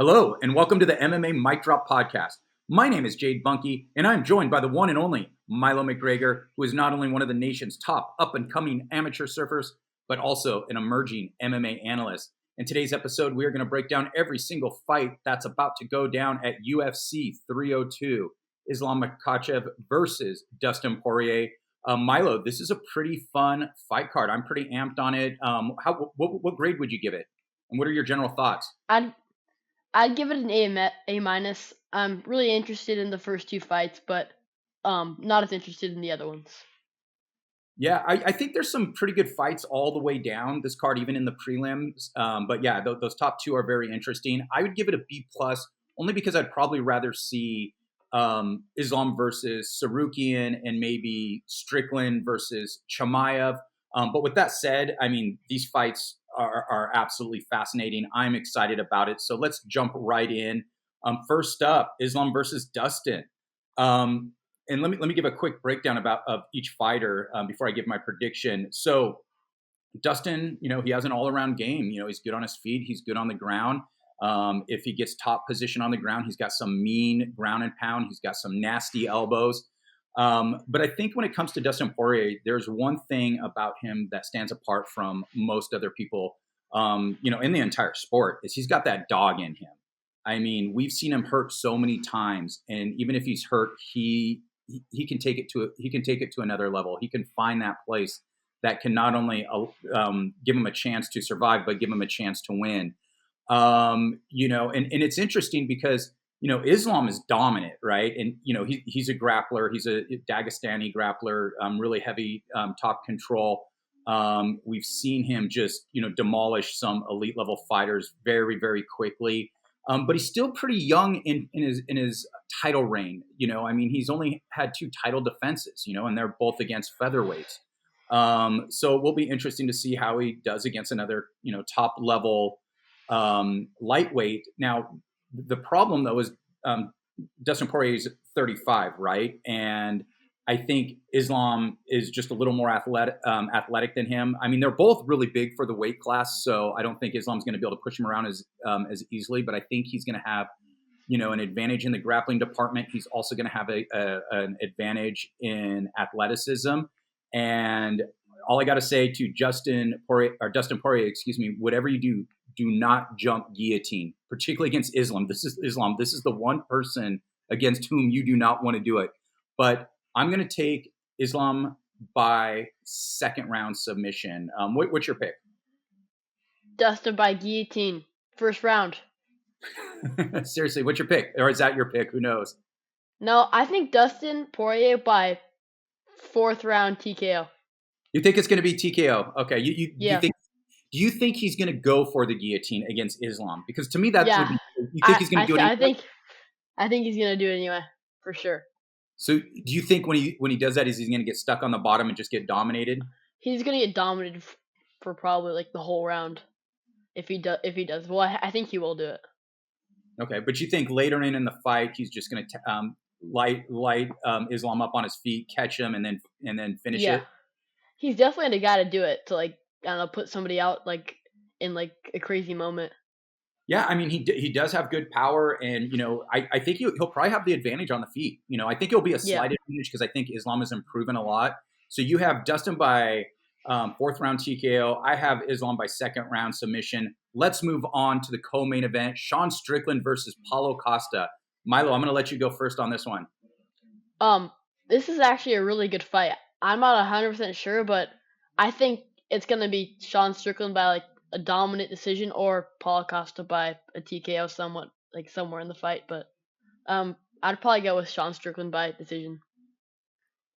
Hello, and welcome to the MMA Mic Drop Podcast. My name is Jade Bunky, and I'm joined by the one and only Milo McGregor, who is not only one of the nation's top up-and-coming amateur surfers, but also an emerging MMA analyst. In today's episode, we are going to break down every single fight that's about to go down at UFC 302. Islam Makhachev versus Dustin Poirier. Milo, this is a pretty fun fight card. I'm pretty amped on it. What grade would you give it? And what are your general thoughts? I'd give it an A minus. I'm really interested in the first two fights, but not as interested in the other ones. Yeah, I think there's some pretty good fights all the way down this card, even in the prelims. But yeah, those top two are very interesting. I would give it a B plus, only because I'd probably rather see Islam versus Sarukian and maybe Strickland versus Chimaev. But with that said, I mean, these fights are absolutely fascinating. I'm excited about it. So let's jump right in. First up, Islam versus Dustin. And let me give a quick breakdown of each fighter before I give my prediction. So Dustin, he has an all-around game. He's good on his feet. He's good on the ground. If he gets top position on the ground, he's got some mean ground and pound. He's got some nasty elbows. But I think when it comes to Dustin Poirier, there's one thing about him that stands apart from most other people, in the entire sport, is he's got that dog in him. I mean, we've seen him hurt so many times, and even if he's hurt, he can take it to another level. He can find that place that can not only give him a chance to survive, but give him a chance to win. And it's interesting because Islam is dominant, right? And he's a grappler. He's a Dagestani grappler, really heavy top control. We've seen him just demolish some elite level fighters very, very quickly. But he's still pretty young in his title reign. He's only had 2 title defenses, and they're both against featherweights. So it will be interesting to see how he does against another, top level lightweight. Now, the problem though is Dustin Poirier is 35, right? And I think Islam is just a little more athletic than him. I mean, they're both really big for the weight class, so I don't think Islam's going to be able to push him around as easily. But I think he's going to have, an advantage in the grappling department. He's also going to have an advantage in athleticism. And all I got to say to Dustin Poirier, whatever you do, do not jump guillotine, particularly against Islam. This is the one person against whom you do not want to do it. But I'm going to take Islam by second round submission. What's your pick? Dustin by guillotine, first round. Seriously, what's your pick? Or is that your pick? Who knows? No, I think Dustin Poirier by 4th round TKO. You think it's going to be TKO? Okay. Yeah. Do you think he's going to go for the guillotine against Islam? Because to me, that's yeah. You think he's going to do it anyway? I think he's going to do it anyway, for sure. So do you think when he does that, is he going to get stuck on the bottom and just get dominated? He's going to get dominated for probably like the whole round if he does. Well, I think he will do it. Okay, but you think later in the fight he's just going to light Islam up on his feet, catch him, and then finish it? He's definitely the guy to do it, to put somebody out in a crazy moment. Yeah, I mean he does have good power, and I think he'll probably have the advantage on the feet. I think it'll be a slight advantage because I think Islam has improved a lot. So you have Dustin by 4th round TKO. I have Islam by 2nd round submission. Let's move on to the co-main event: Sean Strickland versus Paulo Costa. Milo, I'm going to let you go first on this one. This is actually a really good fight. I'm not 100% sure, but I think it's going to be Sean Strickland by a dominant decision, or Paulo Costa by a TKO somewhere in the fight. But I'd probably go with Sean Strickland by decision.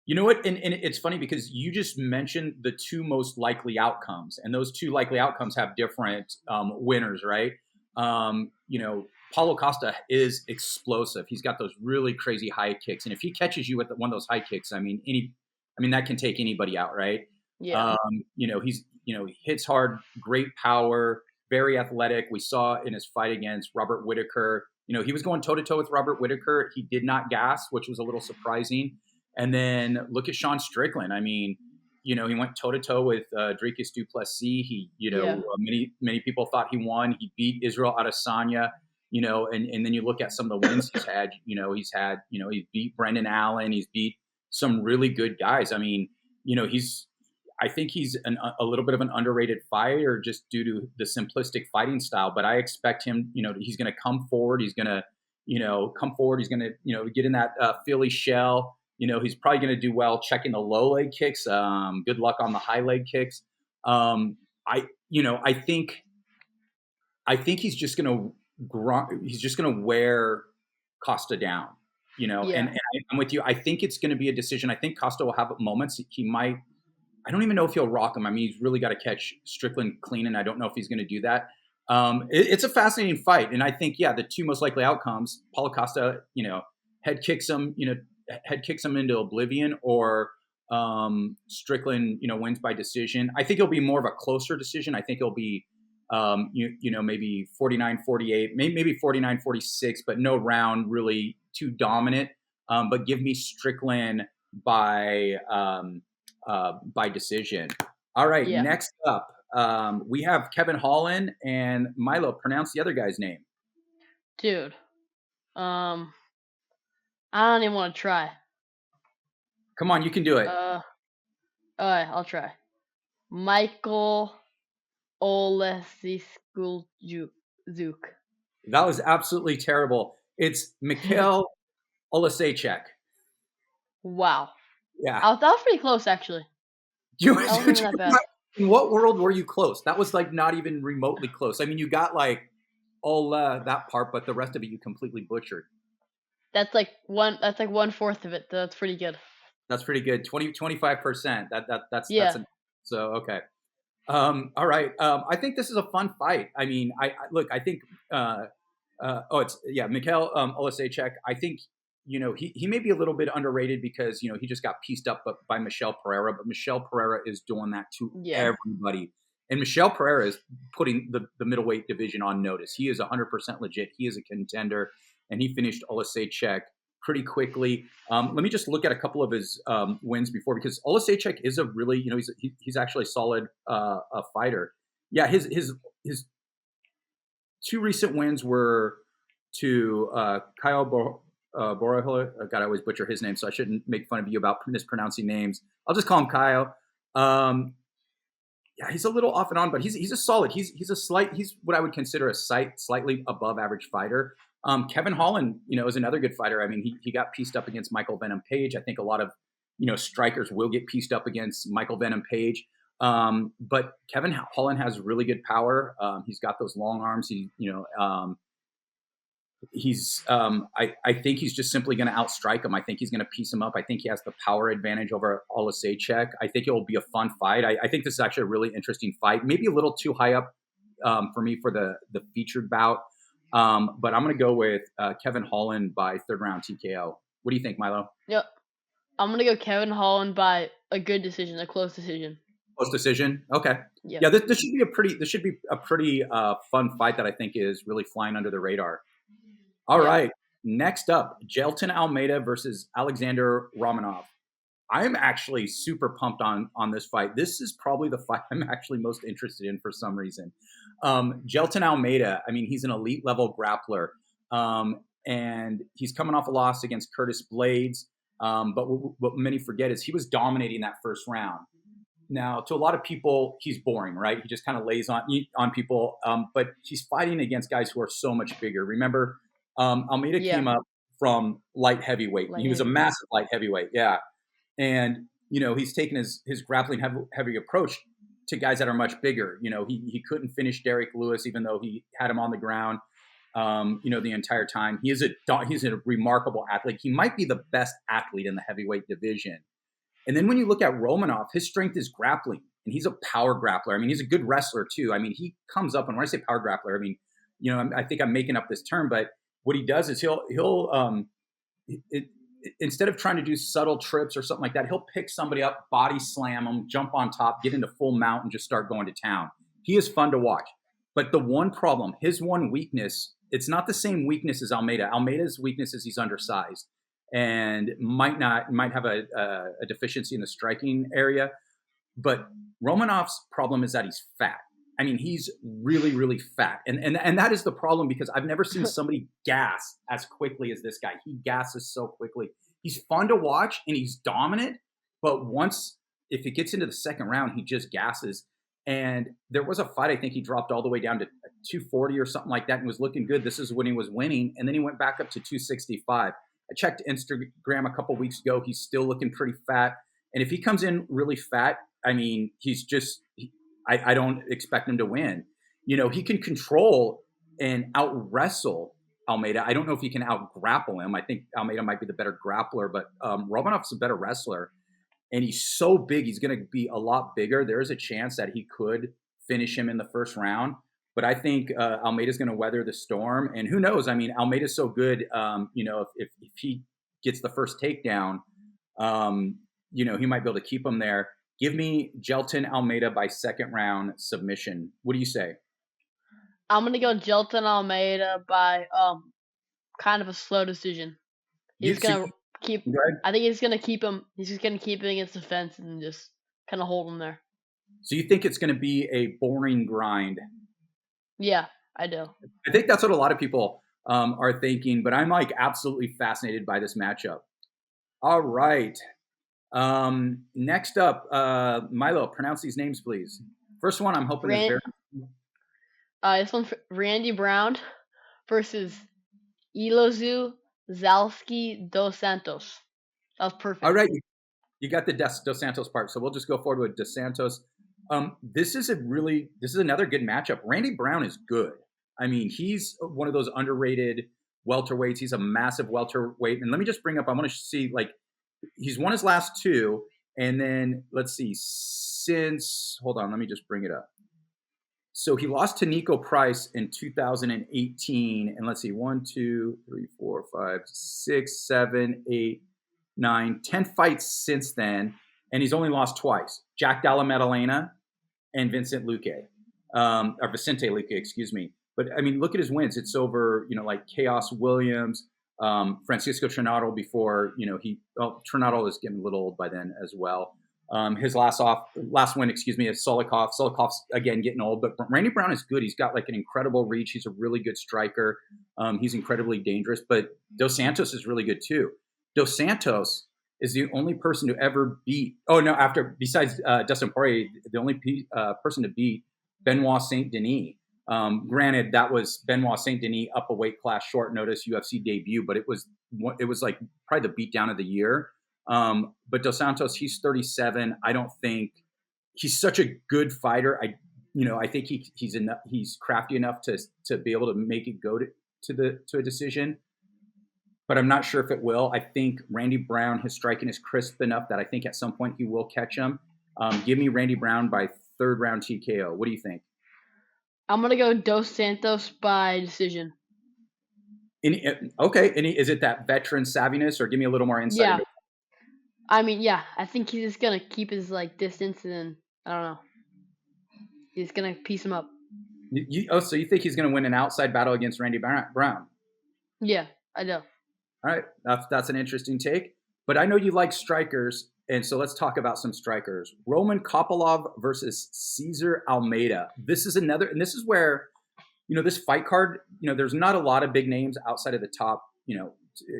You know what? And it's funny because you just mentioned the 2 most likely outcomes, and those 2 likely outcomes have different winners, right? Paulo Costa is explosive. He's got those really crazy high kicks, and if he catches you with one of those high kicks, that can take anybody out, right? Yeah. He hits hard, great power, very athletic. We saw in his fight against Robert Whittaker, he was going toe to toe with Robert Whittaker. He did not gas, which was a little surprising. And then look at Sean Strickland. I mean, he went toe to toe with Dricus du Plessis. Many people thought he won. He beat Israel Adesanya. and then you look at some of the wins he's had. He's beat Brendan Allen, he's beat some really good guys. I mean, I think he's a little bit of an underrated fighter just due to the simplistic fighting style. But I expect him, he's going to come forward. He's going to, come forward. He's going to, get in that Philly shell. He's probably going to do well checking the low leg kicks. Good luck on the high leg kicks. I think he's just going to wear Costa down. And I'm with you. I think it's going to be a decision. I think Costa will have moments. He might. I don't even know if he'll rock him. I mean, he's really got to catch Strickland clean, and I don't know if he's going to do that. It's a fascinating fight, and I think the two most likely outcomes: Paulo Costa, head kicks him into oblivion, or Strickland, wins by decision. I think it'll be more of a closer decision. I think it'll be maybe 49-48, maybe 49-46, but no round really too dominant. But give me Strickland by decision. All right, next up, we have Kevin Holland and Milo. Pronounce the other guy's name. Dude, I don't even want to try. Come on, you can do it. All right, I'll try. Michael Oleksiejczuk. That was absolutely terrible. It's Mikhail Oleksiejczuk. Wow. Yeah. That was pretty close, actually. In what world were you close? That was like not even remotely close. I mean, you got like that part, but the rest of it you completely butchered. That's like 1/4 of it. That's pretty good. That's pretty good. 25%. That's so okay. All right. I think this is a fun fight. I mean, I think Mikhail Oleksiejczuk. I think he may be a little bit underrated because he just got pieced up by Michel Pereira, but Michel Pereira is doing that to everybody. And Michel Pereira is putting the middleweight division on notice. He is 100% legit. He is a contender, and he finished Oleksiejczuk pretty quickly. Let me just look at a couple of his wins before, because Oleksiejczuk is a really, he's actually a solid fighter. Yeah, his two recent wins were to Kyle Boraholo. God, I always butcher his name, so I shouldn't make fun of you about mispronouncing names. I'll just call him Kyle. He's a little off and on, but he's a solid. He's what I would consider a slightly above average fighter. Kevin Holland, is another good fighter. I mean, he got pieced up against Michael Venom Page. I think a lot of, strikers will get pieced up against Michael Venom Page. But Kevin Holland has really good power. He's got those long arms. I think he's just simply going to outstrike him. I think he's going to piece him up. I think he has the power advantage over Oleksiejczuk. I think it will be a fun fight. I think this is actually a really interesting fight. Maybe a little too high up for me for the featured bout. But I'm going to go with Kevin Holland by third round TKO. What do you think, Milo? Yep. I'm going to go Kevin Holland by a good decision, a close decision. Close decision? Okay. Yep. Yeah, this should be a pretty fun fight that I think is really flying under the radar. All right. Next up, Jailton Almeida versus Alexandr Romanov. I'm actually super pumped on this fight. This is probably the fight I'm actually most interested in for some reason. Jailton Almeida, I mean, he's an elite level grappler. And he's coming off a loss against Curtis Blades. But what many forget is he was dominating that first round. Now, to a lot of people, he's boring, right? He just kind of lays on people. But he's fighting against guys who are so much bigger. Remember, Almeida came up from light heavyweight. He was a massive light heavyweight, and he's taken his grappling heavy approach to guys that are much bigger. He couldn't finish Derek Lewis, even though he had him on the ground, the entire time. He's a remarkable athlete. He might be the best athlete in the heavyweight division. And then when you look at Romanov, his strength is grappling, and he's a power grappler. I mean, he's a good wrestler too. I mean, he comes up, and when I say power grappler, I mean, I think I'm making up this term, but what he does is instead of trying to do subtle trips or something like that, he'll pick somebody up, body slam them, jump on top, get into full mount, and just start going to town. He is fun to watch. But the one problem, his one weakness, it's not the same weakness as Almeida. Almeida's weakness is he's undersized and might have a deficiency in the striking area. But Romanov's problem is that he's fat. I mean, he's really, really fat. And that is the problem because I've never seen somebody gas as quickly as this guy. He gasses so quickly. He's fun to watch and he's dominant, but if it gets into the second round, he just gasses. And there was a fight, I think he dropped all the way down to 240 or something like that and was looking good. This is when he was winning. And then he went back up to 265. I checked Instagram a couple weeks ago. He's still looking pretty fat. And if he comes in really fat, I mean, I don't expect him to win. He can control and out-wrestle Almeida. I don't know if he can out-grapple him. I think Almeida might be the better grappler, but Romanov's a better wrestler. And he's so big, he's going to be a lot bigger. There is a chance that he could finish him in the first round. But I think Almeida's going to weather the storm. And who knows? I mean, Almeida's so good, if he gets the first takedown, he might be able to keep him there. Give me Jailton Almeida by second round submission. What do you say? I'm going to go Jailton Almeida by kind of a slow decision. He's going to keep. I think he's going to keep him. He's just going to keep it against the fence and just kind of hold him there. So you think it's going to be a boring grind? Yeah, I do. I think that's what a lot of people are thinking, but I'm absolutely fascinated by this matchup. All right. Next up, Milo, pronounce these names, please. First one, I'm hoping is very. This one's Randy Brown versus Elizeu Zaleski dos Santos. That was perfect. All right, you got the Dos Santos part, so we'll just go forward with Dos Santos. This is another good matchup. Randy Brown is good. I mean, he's one of those underrated welterweights. He's a massive welterweight. And let me just bring up, I want to see, he's won his last two. And then, let's see, hold on, let me just bring it up. So he lost to Nico Price in 2018. And let's see, 1, 2, 3, 4, 5, 6, 7, 8, 9, 10 fights since then. And he's only lost twice. Jack Della Maddalena and Vicente Luque, excuse me. But I mean, look at his wins. It's over, Chaos Williams, Francisco Trinaldo before, Trinaldo is getting a little old by then as well. His last win, is Soleckov. Soleckov's again getting old, but Randy Brown is good. He's got an incredible reach. He's a really good striker. He's incredibly dangerous, but Dos Santos is really good too. Dos Santos is the only person to ever beat. Besides Dustin Poirier, the only person to beat Benoit Saint Denis. Granted, that was Benoit Saint Denis up a weight class, short notice UFC debut, but it was probably the beatdown of the year. But Dos Santos, he's 37. I don't think he's such a good fighter. I think he's crafty enough to be able to make it go to a decision. But I'm not sure if it will. I think Randy Brown, his striking is crisp enough that I think at some point he will catch him. Give me Randy Brown by third round TKO. What do you think? I'm going to go Dos Santos by decision. Okay. Is it that veteran savviness, or give me a little more insight? Yeah. I mean, yeah. I think he's just going to keep his distance, and I don't know. He's going to piece him up. So you think he's going to win an outside battle against Randy Brown? Yeah, I do. All right, that's an interesting take. But I know you like strikers, and so let's talk about some strikers. Roman Kopylov versus Cesar Almeida. This is another, and this is where, this fight card, there's not a lot of big names outside of the top,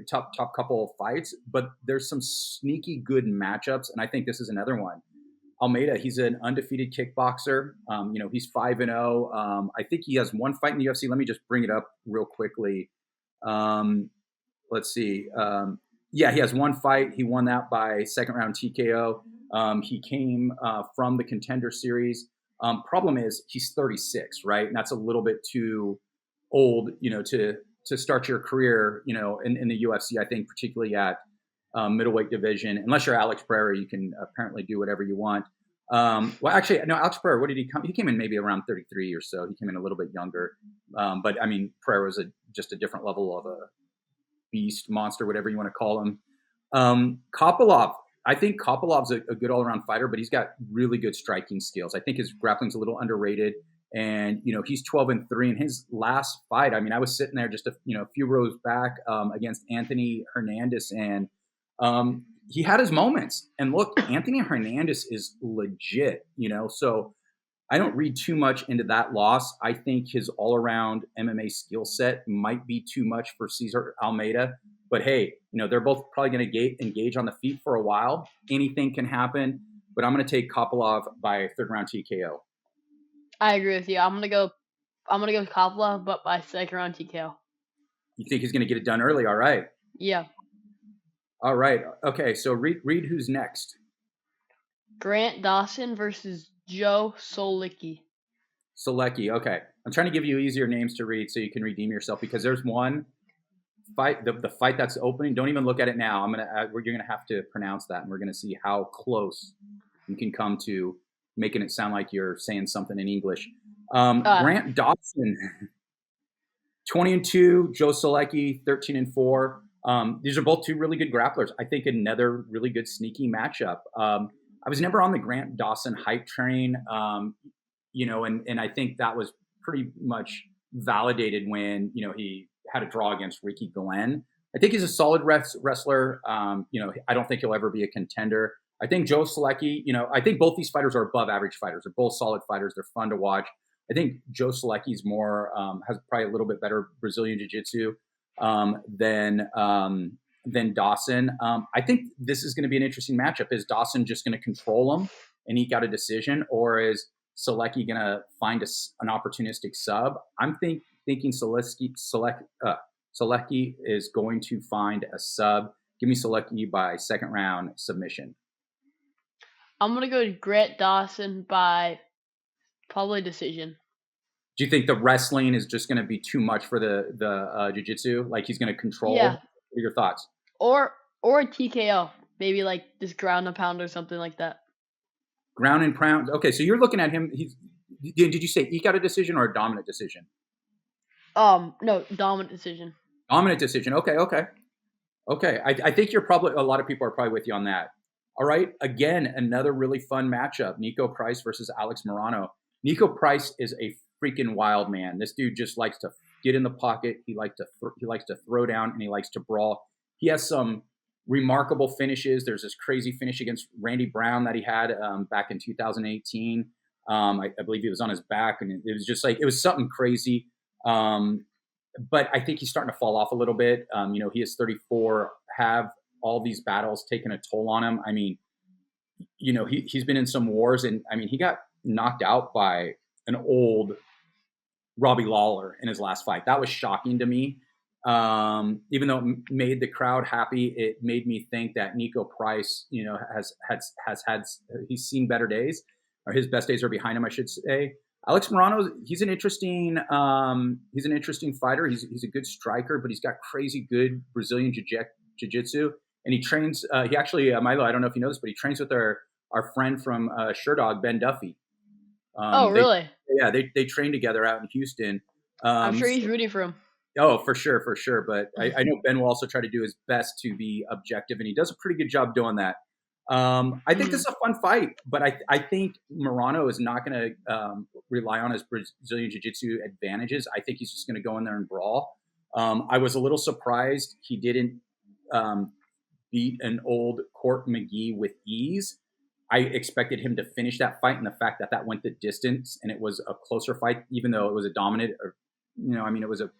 top couple of fights, but there's some sneaky good matchups, and I think this is another one. Almeida, he's an undefeated kickboxer. He's 5-0. I think he has one fight in the UFC. Let me just bring it up real quickly. Let's see. He has one fight. He won that by second round TKO. He came from the Contender Series. Problem is he's 36, right? And that's a little bit too old, to start your career, in the UFC. I think particularly at middleweight division. Unless you're Alex Pereira, you can apparently do whatever you want. Alex Pereira, what did he come? He came in maybe around 33 or so. He came in a little bit younger. But I mean, Pereira was just a different level of a beast, monster, whatever you want to call him. Kopylov, I think Kopilov's a good all-around fighter, but he's got really good striking skills. I think his grappling's a little underrated, and he's 12-3 in his last fight. I mean, I was sitting there just a few rows back against Anthony Hernandez, and he had his moments. And look, Anthony Hernandez is legit, so I don't read too much into that loss. I think his all-around MMA skill set might be too much for Cesar Almeida. But hey, they're both probably going to engage on the feet for a while. Anything can happen. But I'm going to take Kopylov by third round TKO. I agree with you. I'm gonna go with Kopylov, but by second round TKO. You think he's going to get it done early? All right. Yeah. All right. Okay. So read who's next. Grant Dawson versus Joe Solecki. Solecki. Okay. I'm trying to give you easier names to read so you can redeem yourself, because there's one fight, the fight that's opening. Don't even look at it now. You're gonna have to pronounce that, and we're gonna see how close you can come to making it sound like you're saying something in English. Grant Dawson, 20-2. Joe Solecki, 13-4. These are both two really good grapplers. I think another really good sneaky matchup. I was never on the Grant Dawson hype train, and I think that was pretty much validated when, he had a draw against Ricky Glenn. I think he's a solid wrestler. I don't think he'll ever be a contender. I think Joe Solecki, I think both these fighters are above average fighters. They're both solid fighters. They're fun to watch. I think Joe Solecki's more, has probably a little bit better Brazilian Jiu-Jitsu than Dawson. I think this is going to be an interesting matchup. Is Dawson just going to control him and eke out a decision, or is Solecki going to find an opportunistic sub? I'm thinking Solecki is going to find a sub. Give me Solecki by second round submission. I'm going to go to Grant Dawson by probably decision. Do you think the wrestling is just going to be too much for the jiu-jitsu? Like he's going to control? Yeah. What are your thoughts? Or a TKO, maybe like this ground and pound or something like that. Ground and pound. Okay, so you're looking at him. Did you say eke out a decision or a dominant decision? No, dominant decision. Dominant decision. Okay. I think a lot of people are probably with you on that. All right. Again, another really fun matchup: Nico Price versus Alex Morono. Nico Price is a freaking wild man. This dude just likes to get in the pocket. He likes to throw down, and he likes to brawl. He has some remarkable finishes. There's this crazy finish against Randy Brown that he had back in 2018. I believe he was on his back, and it was just it was something crazy. But I think he's starting to fall off a little bit. He is 34. Have all these battles taken a toll on him? I mean, he's been in some wars, and I mean, he got knocked out by an old Robbie Lawler in his last fight. That was shocking to me. Even though it made the crowd happy, it made me think that Nico Price, he's seen better days, or his best days are behind him, I should say. Alex Morono, he's an interesting fighter. He's a good striker, but he's got crazy good Brazilian jiu-jitsu, and he trains. He actually, Milo, I don't know if you know this, but he trains with our friend from Sherdog, Ben Duffy. Really? They train together out in Houston. I'm sure he's rooting for him. Oh, for sure. But I know Ben will also try to do his best to be objective, and he does a pretty good job doing that. I think this is a fun fight, but I think Morono is not going to rely on his Brazilian Jiu-Jitsu advantages. I think he's just going to go in there and brawl. I was a little surprised he didn't beat an old Court McGee with ease. I expected him to finish that fight, and the fact that went the distance and it was a closer fight, even though it was a dominant, it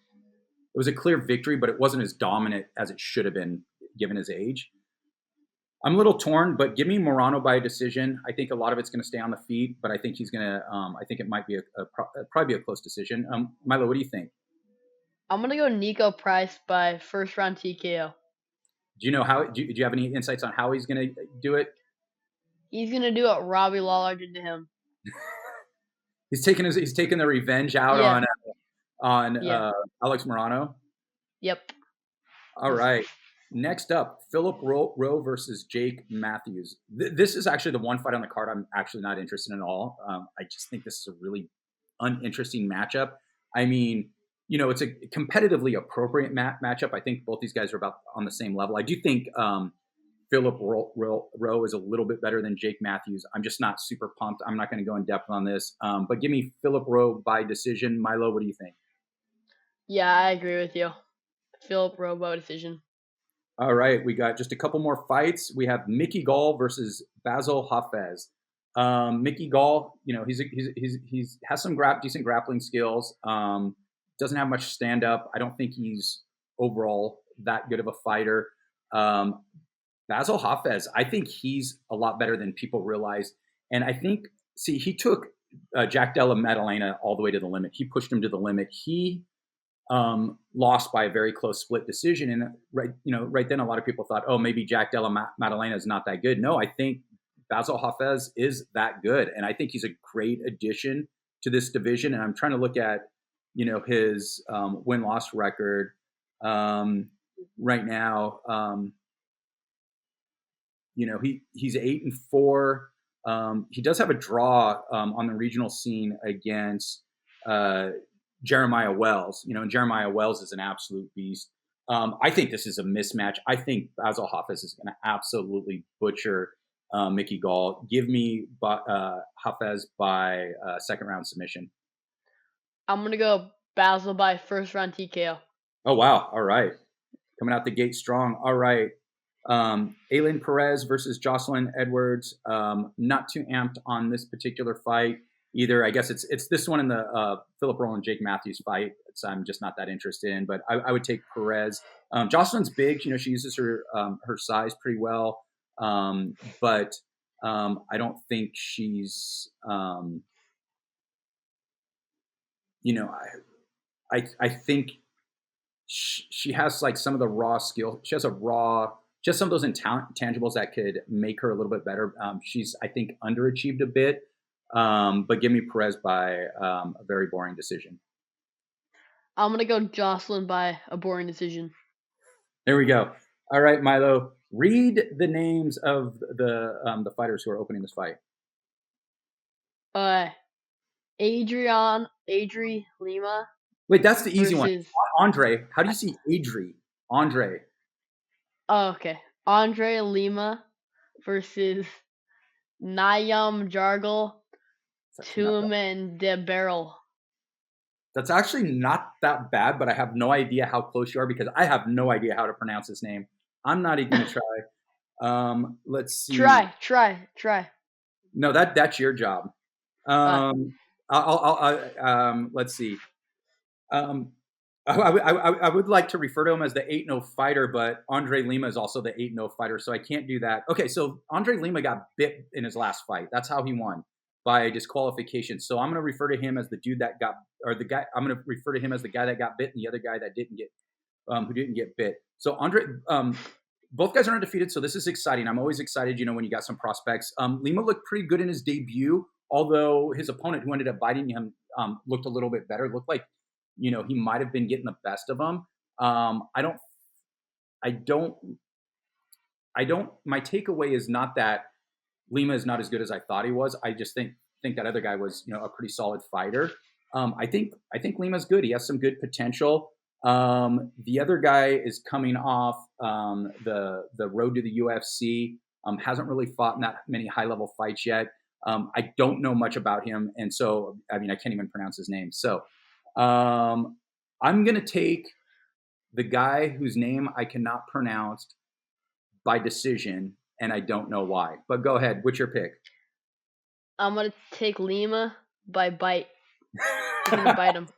was a clear victory, but it wasn't as dominant as it should have been given his age. I'm a little torn, but give me Morono by a decision. I think a lot of it's going to stay on the feet, but I think he's going to. I think it might be probably be a close decision. Milo, what do you think? I'm gonna go Nico Price by first round TKO. Do you know how? Do you have any insights on how he's going to do it? He's gonna do what Robbie Lawler did to him. He's taking the revenge out on Alex Morono. Yep. All right. Next up, Philip Rowe versus Jake Matthews. This is actually the one fight on the card I'm actually not interested in at all. I just think this is a really uninteresting matchup. I mean, it's a competitively appropriate matchup. I think both these guys are about on the same level. I do think Philip Rowe is a little bit better than Jake Matthews. I'm just not super pumped. I'm not going to go in depth on this. But give me Philip Rowe by decision. Milo, what do you think? Yeah, I agree with you. Philip Rowe by decision. All right, we got just a couple more fights. We have Mickey Gall versus Bassil Hafez. Mickey Gall, he's has some decent grappling skills. Doesn't have much stand up. I don't think he's overall that good of a fighter. Um, Bassil Hafez, I think he's a lot better than people realize. And I think, see, he took Jack Della Maddalena all the way to the limit. He pushed him to the limit. He lost by a very close split decision. And right then, a lot of people thought, oh, maybe Jack Della Maddalena is not that good. No, I think Bassil Hafez is that good, and I think he's a great addition to this division. And I'm trying to look at, his win-loss record right now. He's 8-4. He does have a draw on the regional scene against Jeremiah Wells. And Jeremiah Wells is an absolute beast. I think this is a mismatch. I think Bassil Hafez is going to absolutely butcher Mickey Gall. Give me Hafez by second round submission. I'm going to go Bassil by first round TKO. Oh, wow. All right. Coming out the gate strong. All right. Ailin Perez versus Joselyne Edwards. Not too amped on this particular fight either. I guess it's this one in the Philip Rowland Jake Matthews fight. I'm just not that interested in, but I would take Perez. Joselyne's big. She uses her size pretty well. But I don't think she's, I think she has like some of the raw skill. She has just some of those intangibles that could make her a little bit better. She's, I think, underachieved a bit. But give me Perez by a very boring decision. I'm going to go Joselyne by a boring decision. There we go. All right, Milo. Read the names of the fighters who are opening this fight. Adri Lima. Wait, that's the easy one. Andre. How do you see Adri? Andre. Oh, okay. Andre Lima versus Nayam Jargal Tumen de Barrel. That's actually not that bad, but I have no idea how close you are because I have no idea how to pronounce his name. I'm not even going to try. Let's see. Try. No, that's your job. Let's see. I would like to refer to him as the 8-0 fighter, but Andre Lima is also the 8-0 fighter, so I can't do that. Okay, so Andre Lima got bit in his last fight. That's how he won, by disqualification. So I'm going to refer to him as the dude that got, or the guy. I'm going to refer to him as the guy that got bit, and the other guy that didn't get, who didn't get bit. So Andre, both guys are undefeated, so this is exciting. I'm always excited, when you got some prospects. Lima looked pretty good in his debut, although his opponent, who ended up biting him, looked a little bit better. Looked like, he might have been getting the best of him. I don't. My takeaway is not that Lima is not as good as I thought he was. I just think that other guy was, a pretty solid fighter. I think Lima's good. He has some good potential. The other guy is coming off the road to the UFC. Hasn't really fought in that many high level fights yet. I don't know much about him, and so I can't even pronounce his name. So I'm gonna take the guy whose name I cannot pronounce by decision, and I don't know why. But go ahead. What's your pick? I'm gonna take Lima by bite. He's gonna bite him.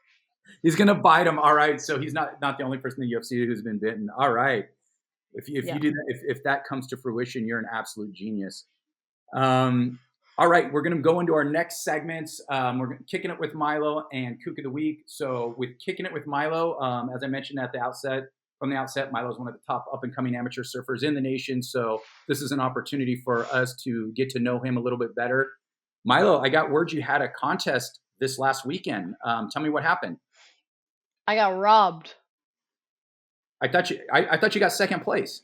He's gonna bite him. All right. So he's not the only person in the UFC who's been bitten. All right. If you do that, if that comes to fruition, you're an absolute genius. All right, we're going to go into our next segments. We're kicking it with Milo and Kook of the Week. So with kicking it with Milo, as I mentioned from the outset, Milo is one of the top up-and-coming amateur surfers in the nation. So this is an opportunity for us to get to know him a little bit better. Milo, I got word you had a contest this last weekend. Tell me what happened. I got robbed. I thought you got second place.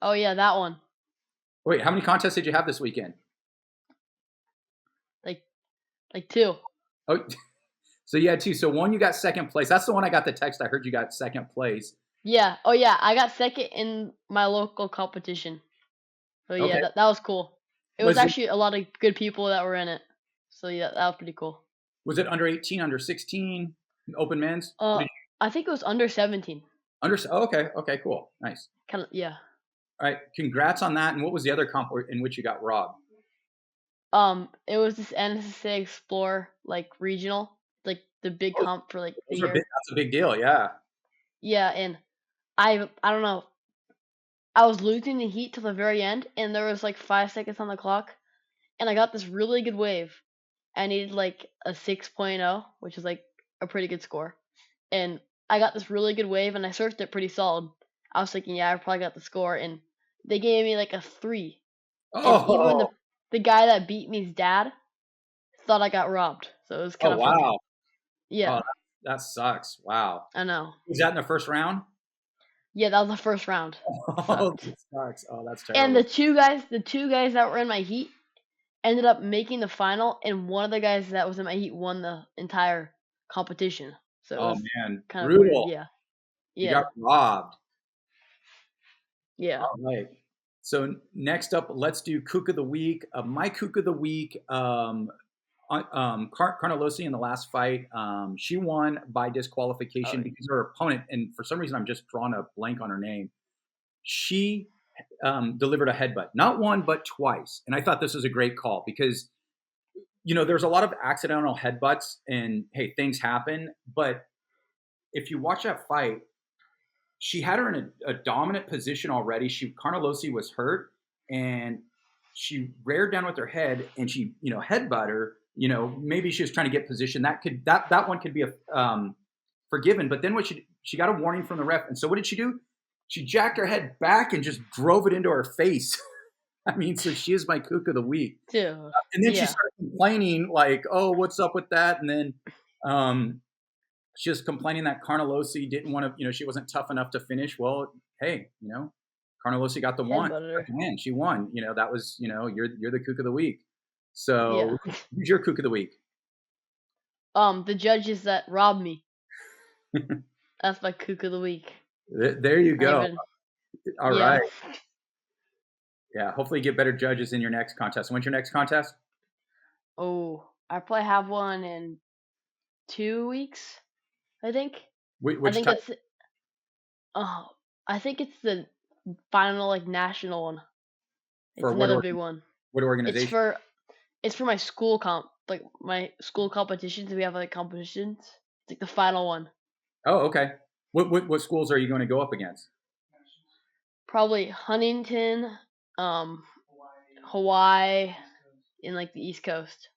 Oh yeah, that one. Wait, how many contests did you have this weekend? Like 2. Oh, so you had 2. So one, you got second place. That's the one I got the text. I heard you got second place. Yeah. Oh yeah, I got second in my local competition. So yeah, Okay. that was cool. It was actually a lot of good people that were in it. So yeah, that was pretty cool. Was it under 18, under 16, open men's? I think it was under 17. Okay, cool, nice. Yeah. All right, congrats on that. And what was the other comp in which you got robbed? It was this NSSA Explore like regional, like the big Those, comp for like the those are big. year. That's a big deal. Yeah. Yeah, and I don't know. I was losing the heat till the very end, and there was like 5 seconds on the clock, and I got this really good wave. I needed like a 6.0, which is like a pretty good score, and I got this really good wave, and I surfed it pretty solid. I was thinking, yeah, I probably got the score, and they gave me like a 3, and even Oh. the guy that beat me's dad thought I got robbed, so it was Oh kind of funny. wow. Oh, Yeah, that sucks. Wow. I know. Was that in the first round? Yeah, that was the first round. Oh, Sucked. that sucks. Oh, that's And terrible. the two guys that were in my heat ended up making the final, and one of the guys that was in my heat won the entire competition. So it Oh was man, kind of weird. brutal. Yeah, You got yeah, robbed. yeah. All right. So next up, let's do Kook of the Week. My Kook of the Week, Carnelossi in the last fight, she won by Oh, disqualification because her opponent, and for some reason I'm just drawing a blank on her name. She delivered a headbutt, not one but twice, and I thought this was a great call because there's a lot of accidental headbutts, and hey, things happen. But if you watch that fight, she had her in a dominant position already. Carnelossi was hurt, and she reared down with her head, and she headbutt her. Maybe she was trying to get position. That one could be forgiven. But then what she got a warning from the ref, and so what did she do? She jacked her head back and just drove it into her face. I mean, so she is my Kook of the Week. dude. And then she Yeah, started complaining, like, "Oh, what's up with that?" And then she was complaining that Carnelossi didn't want to, she wasn't tough enough to finish. Well, hey, Carnelossi got the headbutted her. win. She won. That was, you're the Kook of the Week. So Yeah. who's your Kook of the Week? The judges that robbed me. That's my kook of the week. There you I go. even All yeah. right. Yeah. Hopefully you get better judges in your next contest. When's your next contest? Oh, I probably have one in 2 weeks. I think. I Which think type? it's oh, I think it's the final like national one. It's For another big one. what It's organization? for it's for my school comp, like my school competitions. We have like competitions. It's like the final one. Oh, okay. What schools are you going to go up against? Probably Huntington, um, Hawaii, in like the East Coast.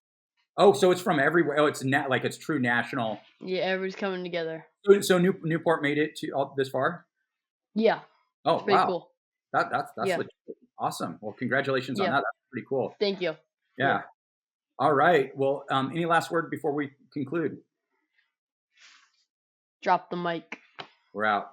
Oh, so it's from everywhere. Oh, like it's true national. Yeah, everybody's coming together. So Newport made it to this far. Yeah, it's Oh pretty wow, cool. that's Yeah, legit. Awesome. Well, congratulations on yeah. that. That's pretty cool. Thank you. Yeah. Yep. All right. Well, any last word before we conclude? Drop the mic. We're out.